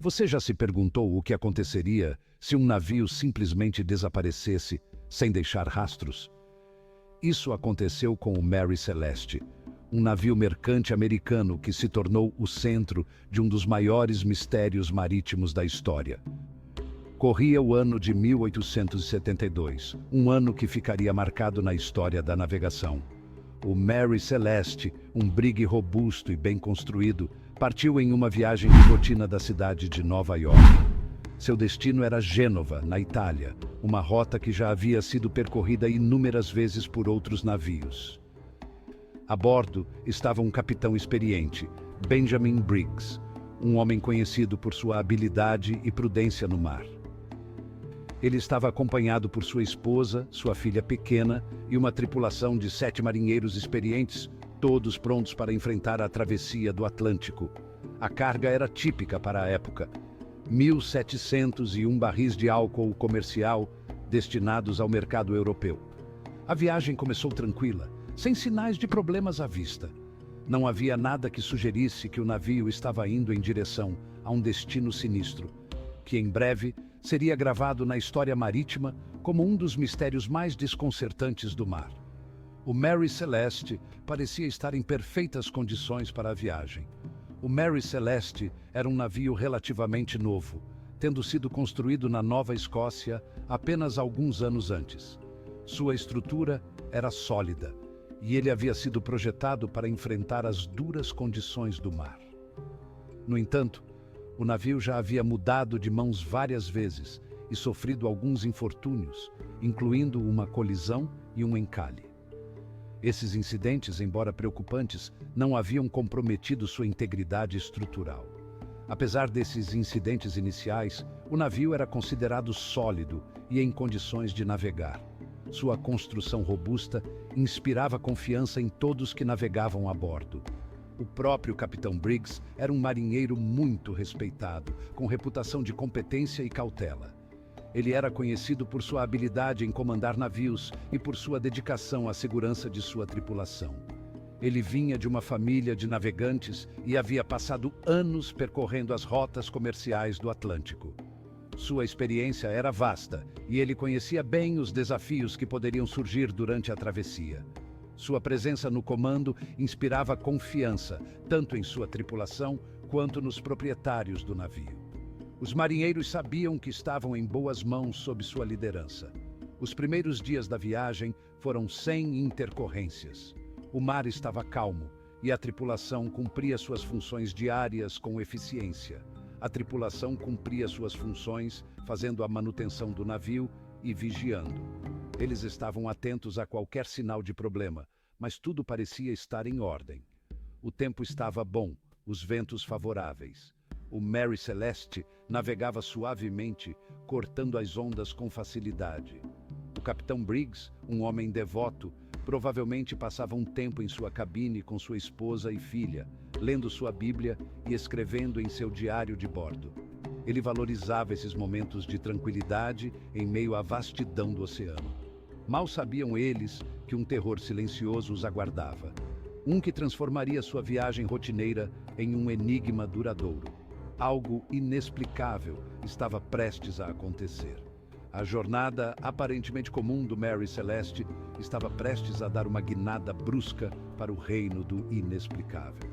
Você já se perguntou o que aconteceria se um navio simplesmente desaparecesse, sem deixar rastros? Isso aconteceu com o Mary Celeste, um navio mercante americano que se tornou o centro de um dos maiores mistérios marítimos da história. Corria o ano de 1872, um ano que ficaria marcado na história da navegação. O Mary Celeste, um brigue robusto e bem construído, partiu em uma viagem de rotina da cidade de Nova York. Seu destino era Gênova, na Itália, uma rota que já havia sido percorrida inúmeras vezes por outros navios. A bordo estava um capitão experiente, Benjamin Briggs, um homem conhecido por sua habilidade e prudência no mar. Ele estava acompanhado por sua esposa, sua filha pequena e uma tripulação de 7 marinheiros experientes, todos prontos para enfrentar a travessia do Atlântico. A carga era típica para a época: 1.701 barris de álcool comercial destinados ao mercado europeu. A viagem começou tranquila, sem sinais de problemas à vista. Não havia nada que sugerisse que o navio estava indo em direção a um destino sinistro, que em breve seria gravado na história marítima como um dos mistérios mais desconcertantes do mar. O Mary Celeste parecia estar em perfeitas condições para a viagem. O Mary Celeste era um navio relativamente novo, tendo sido construído na Nova Escócia apenas alguns anos antes. Sua estrutura era sólida e ele havia sido projetado para enfrentar as duras condições do mar. No entanto, o navio já havia mudado de mãos várias vezes e sofrido alguns infortúnios, incluindo uma colisão e um encalhe. Esses incidentes, embora preocupantes, não haviam comprometido sua integridade estrutural. Apesar desses incidentes iniciais, o navio era considerado sólido e em condições de navegar. Sua construção robusta inspirava confiança em todos que navegavam a bordo. O próprio capitão Briggs era um marinheiro muito respeitado, com reputação de competência e cautela. Ele era conhecido por sua habilidade em comandar navios e por sua dedicação à segurança de sua tripulação. Ele vinha de uma família de navegantes e havia passado anos percorrendo as rotas comerciais do Atlântico. Sua experiência era vasta e ele conhecia bem os desafios que poderiam surgir durante a travessia. Sua presença no comando inspirava confiança, tanto em sua tripulação quanto nos proprietários do navio. Os marinheiros sabiam que estavam em boas mãos sob sua liderança. Os primeiros dias da viagem foram sem intercorrências. O mar estava calmo e a tripulação cumpria suas funções diárias com eficiência. A tripulação cumpria suas funções fazendo a manutenção do navio e vigiando. Eles estavam atentos a qualquer sinal de problema, mas tudo parecia estar em ordem. O tempo estava bom, os ventos favoráveis. O Mary Celeste navegava suavemente, cortando as ondas com facilidade. O capitão Briggs, um homem devoto, provavelmente passava um tempo em sua cabine com sua esposa e filha, lendo sua Bíblia e escrevendo em seu diário de bordo. Ele valorizava esses momentos de tranquilidade em meio à vastidão do oceano. Mal sabiam eles que um terror silencioso os aguardava, um que transformaria sua viagem rotineira em um enigma duradouro. Algo inexplicável estava prestes a acontecer. A jornada aparentemente comum do Mary Celeste estava prestes a dar uma guinada brusca para o reino do inexplicável.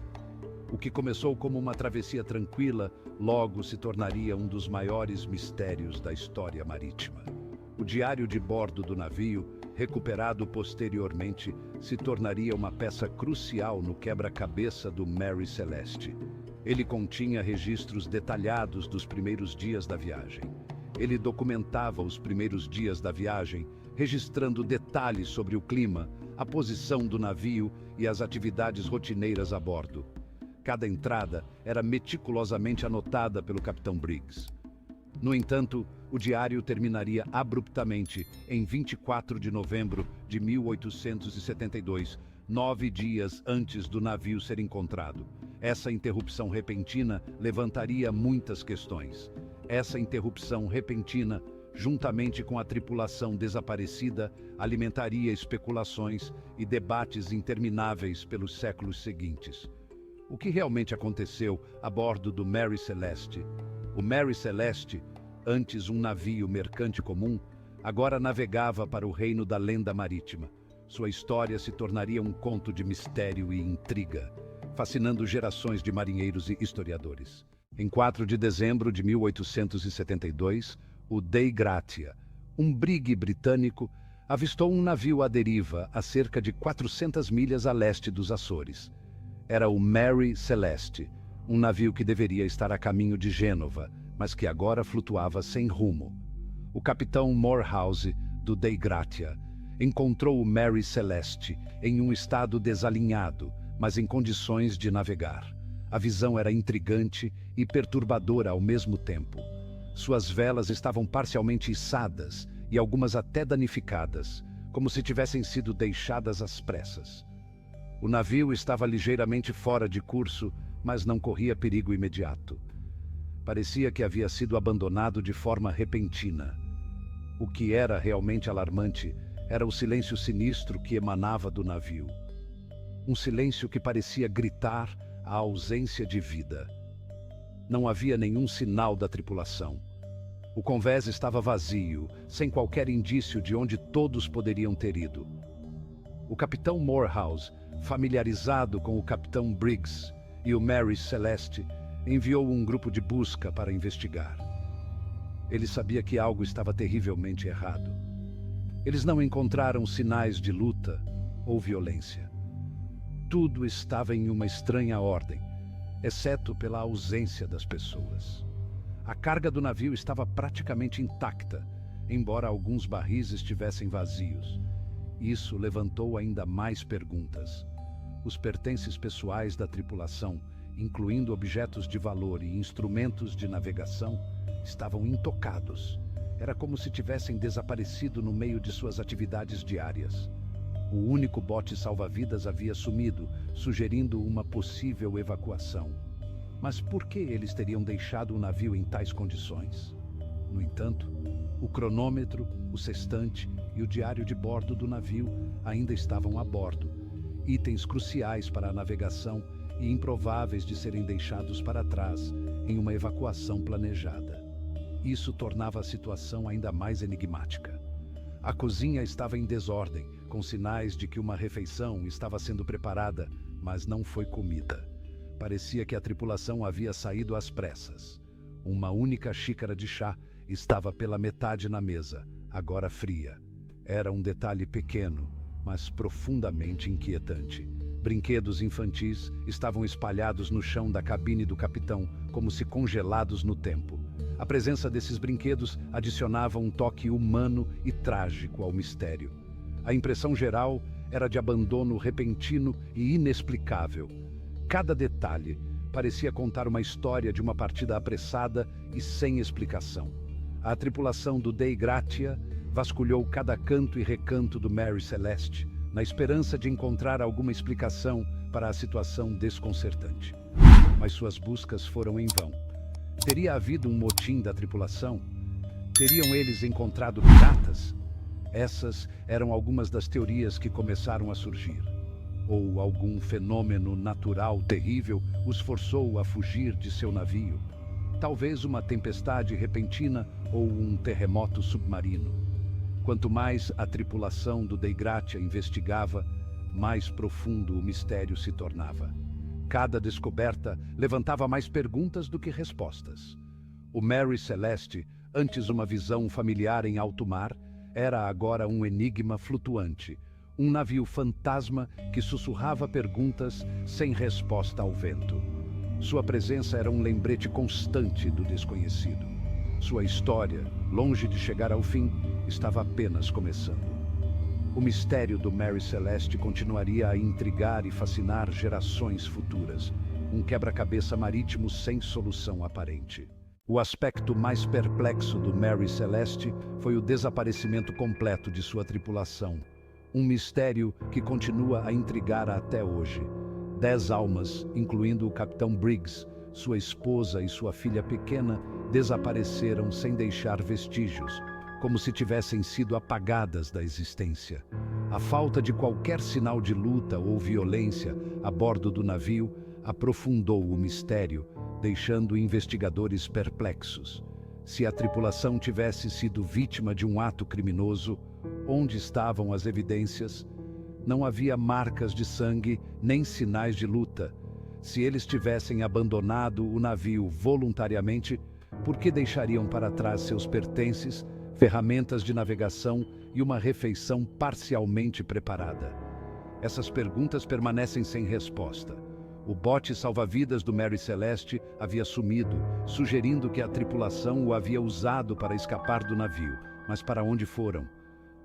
O que começou como uma travessia tranquila, logo se tornaria um dos maiores mistérios da história marítima. O diário de bordo do navio, recuperado posteriormente, se tornaria uma peça crucial no quebra-cabeça do Mary Celeste. Ele continha registros detalhados dos primeiros dias da viagem. Ele documentava os primeiros dias da viagem, registrando detalhes sobre o clima, a posição do navio e as atividades rotineiras a bordo. Cada entrada era meticulosamente anotada pelo capitão Briggs. No entanto, o diário terminaria abruptamente em 24 de novembro de 1872, 9 dias antes do navio ser encontrado. Essa interrupção repentina levantaria muitas questões. Essa interrupção repentina, juntamente com a tripulação desaparecida, alimentaria especulações e debates intermináveis pelos séculos seguintes. O que realmente aconteceu a bordo do Mary Celeste? O Mary Celeste, antes um navio mercante comum, agora navegava para o reino da lenda marítima. Sua história se tornaria um conto de mistério e intriga, fascinando gerações de marinheiros e historiadores. Em 4 de dezembro de 1872, o Dei Gratia, um brigue britânico, avistou um navio à deriva a cerca de 400 milhas a leste dos Açores. Era o Mary Celeste, um navio que deveria estar a caminho de Gênova, mas que agora flutuava sem rumo. O capitão Morehouse, do Dei Gratia, encontrou o Mary Celeste em um estado desalinhado, mas em condições de navegar. A visão era intrigante e perturbadora ao mesmo tempo. Suas velas estavam parcialmente içadas e algumas até danificadas, como se tivessem sido deixadas às pressas. O navio estava ligeiramente fora de curso, mas não corria perigo imediato. Parecia que havia sido abandonado de forma repentina. O que era realmente alarmante era o silêncio sinistro que emanava do navio. Um silêncio que parecia gritar a ausência de vida. Não havia nenhum sinal da tripulação. O convés estava vazio, sem qualquer indício de onde todos poderiam ter ido. O capitão Morehouse, familiarizado com o capitão Briggs e o Mary Celeste, enviou um grupo de busca para investigar. Ele sabia que algo estava terrivelmente errado. Eles não encontraram sinais de luta ou violência. Tudo estava em uma estranha ordem, exceto pela ausência das pessoas. A carga do navio estava praticamente intacta, embora alguns barris estivessem vazios. Isso levantou ainda mais perguntas. Os pertences pessoais da tripulação, incluindo objetos de valor e instrumentos de navegação, estavam intocados. Era como se tivessem desaparecido no meio de suas atividades diárias. O único bote salva-vidas havia sumido, sugerindo uma possível evacuação. Mas por que eles teriam deixado o navio em tais condições? No entanto, o cronômetro, o sextante e o diário de bordo do navio ainda estavam a bordo, itens cruciais para a navegação e improváveis de serem deixados para trás em uma evacuação planejada. Isso tornava a situação ainda mais enigmática. A cozinha estava em desordem, com sinais de que uma refeição estava sendo preparada, mas não foi comida. Parecia que a tripulação havia saído às pressas. Uma única xícara de chá estava pela metade na mesa, agora fria. Era um detalhe pequeno, mas profundamente inquietante. Brinquedos infantis estavam espalhados no chão da cabine do capitão, como se congelados no tempo. A presença desses brinquedos adicionava um toque humano e trágico ao mistério. A impressão geral era de abandono repentino e inexplicável. Cada detalhe parecia contar uma história de uma partida apressada e sem explicação. A tripulação do Dei Gratia vasculhou cada canto e recanto do Mary Celeste, na esperança de encontrar alguma explicação para a situação desconcertante. Mas suas buscas foram em vão. Teria havido um motim da tripulação? Teriam eles encontrado piratas? Essas eram algumas das teorias que começaram a surgir. Ou algum fenômeno natural terrível os forçou a fugir de seu navio. Talvez uma tempestade repentina ou um terremoto submarino. Quanto mais a tripulação do Dei Gratia investigava, mais profundo o mistério se tornava. Cada descoberta levantava mais perguntas do que respostas. O Mary Celeste, antes uma visão familiar em alto mar, era agora um enigma flutuante, um navio fantasma que sussurrava perguntas sem resposta ao vento. Sua presença era um lembrete constante do desconhecido. Sua história, longe de chegar ao fim, estava apenas começando. O mistério do Mary Celeste continuaria a intrigar e fascinar gerações futuras, um quebra-cabeça marítimo sem solução aparente. O aspecto mais perplexo do Mary Celeste foi o desaparecimento completo de sua tripulação, um mistério que continua a intrigar até hoje. 10 almas, incluindo o capitão Briggs, sua esposa e sua filha pequena, desapareceram sem deixar vestígios, como se tivessem sido apagadas da existência. A falta de qualquer sinal de luta ou violência a bordo do navio aprofundou o mistério, deixando investigadores perplexos. Se a tripulação tivesse sido vítima de um ato criminoso, onde estavam as evidências? Não havia marcas de sangue nem sinais de luta. Se eles tivessem abandonado o navio voluntariamente, por que deixariam para trás seus pertences, ferramentas de navegação e uma refeição parcialmente preparada? Essas perguntas permanecem sem resposta. O bote salva-vidas do Mary Celeste havia sumido, sugerindo que a tripulação o havia usado para escapar do navio. Mas para onde foram?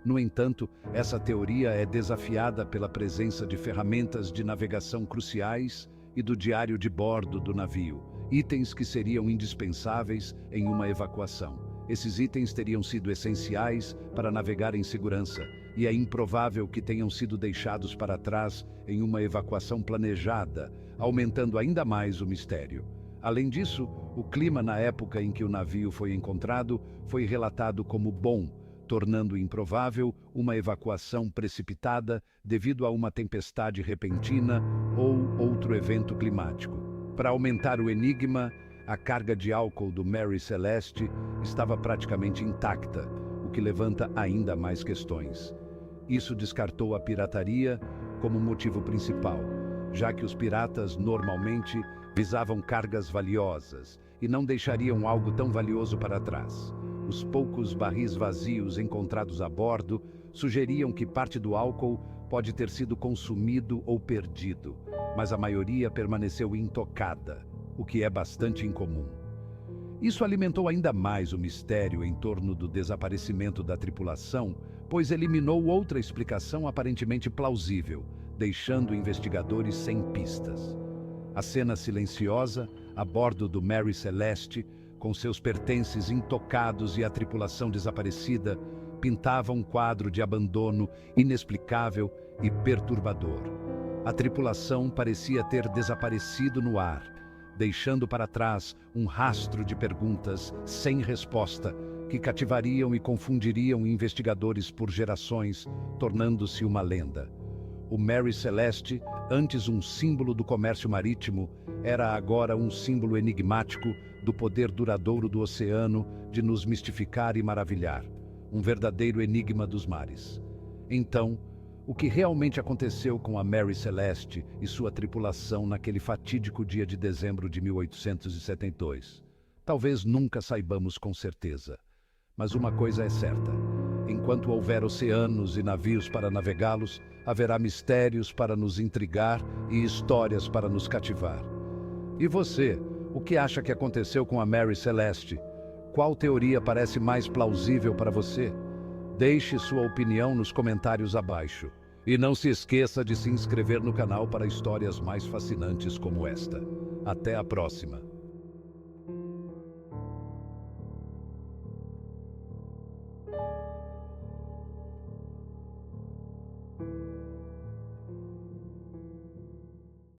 No entanto, essa teoria é desafiada pela presença de ferramentas de navegação cruciais e do diário de bordo do navio, itens que seriam indispensáveis em uma evacuação. Esses itens teriam sido essenciais para navegar em segurança, e é improvável que tenham sido deixados para trás em uma evacuação planejada, aumentando ainda mais o mistério. Além disso, o clima na época em que o navio foi encontrado foi relatado como bom, tornando improvável uma evacuação precipitada devido a uma tempestade repentina ou outro evento climático. Para aumentar o enigma, a carga de álcool do Mary Celeste estava praticamente intacta, o que levanta ainda mais questões. Isso descartou a pirataria como motivo principal, já que os piratas normalmente visavam cargas valiosas e não deixariam algo tão valioso para trás. Os poucos barris vazios encontrados a bordo sugeriam que parte do álcool pode ter sido consumido ou perdido, mas a maioria permaneceu intocada, o que é bastante incomum. Isso alimentou ainda mais o mistério em torno do desaparecimento da tripulação, pois eliminou outra explicação aparentemente plausível, deixando investigadores sem pistas. A cena silenciosa, a bordo do Mary Celeste, com seus pertences intocados e a tripulação desaparecida, pintava um quadro de abandono inexplicável e perturbador. A tripulação parecia ter desaparecido no ar, deixando para trás um rastro de perguntas sem resposta que cativariam e confundiriam investigadores por gerações, tornando-se uma lenda. O Mary Celeste, antes um símbolo do comércio marítimo, era agora um símbolo enigmático do poder duradouro do oceano de nos mistificar e maravilhar, um verdadeiro enigma dos mares. Então, o que realmente aconteceu com a Mary Celeste e sua tripulação naquele fatídico dia de dezembro de 1872? Talvez nunca saibamos com certeza. Mas uma coisa é certa: enquanto houver oceanos e navios para navegá-los, haverá mistérios para nos intrigar e histórias para nos cativar. E você, o que acha que aconteceu com a Mary Celeste? Qual teoria parece mais plausível para você? Deixe sua opinião nos comentários abaixo. E não se esqueça de se inscrever no canal para histórias mais fascinantes como esta. Até a próxima!